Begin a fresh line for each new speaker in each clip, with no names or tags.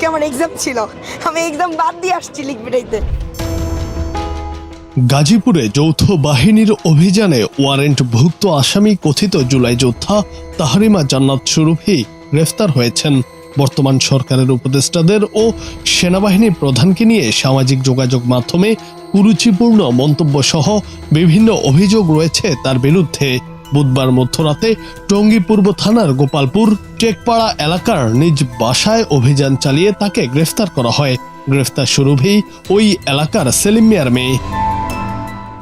আমার এক্সাম ছিল, আমি এক্সাম বাদ দিয়ে আসছি লিখবিটাইতে।
গাজীপুরে যৌথ বাহিনীর অভিযানে ওয়ারেন্টভুক্ত আসামি কথিত জুলাই যোদ্ধা তাহরিমা জান্নাত সুরভি গ্রেফতার হয়েছেন। বর্তমান সরকারের উপদেষ্টাদের ও সেনাবাহিনীর প্রধানকে নিয়ে সামাজিক যোগাযোগ মাধ্যমে কুরুচিপূর্ণ মন্তব্য সহ বিভিন্ন অভিযোগ রয়েছে তার বিরুদ্ধে। বুধবার মধ্যরাতে টঙ্গী পূর্ব থানার গোপালপুর টেকপাড়া এলাকার নিজ বাসায় অভিযান চালিয়ে তাকে গ্রেফতার করা হয়। গ্রেফতার সুরভি ওই এলাকার সেলিম মিয়ার মেয়ে।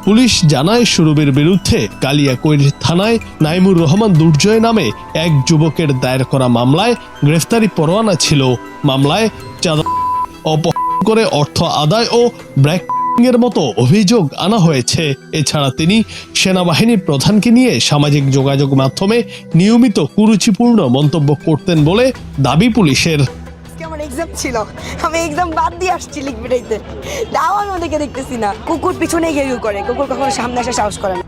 পুলিশ জানায় সুরভির বিরুদ্ধে কালিয়াকৈর থানায় নাইমুর রহমান দুর্জয় নামে এক যুবকের দায়ের করা মামলায় গ্রেফতারি পরোয়ানা ছিল। মামলায় চাঁদা অপহরণ করে অর্থ আদায় ও ব্র্যাকিংয়ের মতো অভিযোগ আনা হয়েছে। এছাড়া তিনি সেনাবাহিনীর প্রধানকে নিয়ে সামাজিক যোগাযোগ মাধ্যমে নিয়মিত কুরুচিপূর্ণ মন্তব্য করতেন বলে দাবি পুলিশের।
আমার এক্সাম ছিল, আমি এক্সাম বাদ দিয়ে আসছি লিখবিটাইতে। তাও আমি ওদেরকে দেখতেছি না। কুকুর পিছনে ঘেউ করে, কুকুর কখনো সামনে আসা সাহস করে না।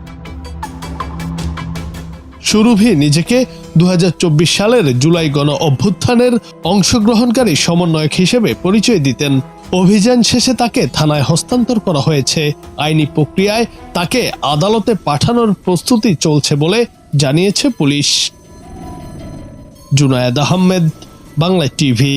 সুরভি নিজেকে 2024 সালের জুলাই গণ অভ্যুত্থানের অংশগ্রহণকারী সমন্বয়ক হিসেবে পরিচয় দিতেন। অভিযান শেষে তাকে থানায় হস্তান্তর করা হয়েছে। আইনি প্রক্রিয়ায় তাকে আদালতে পাঠানোর প্রস্তুতি চলছে বলে জানিয়েছে পুলিশ। জুনায়েদ আহমেদ, বাংলা টিভি।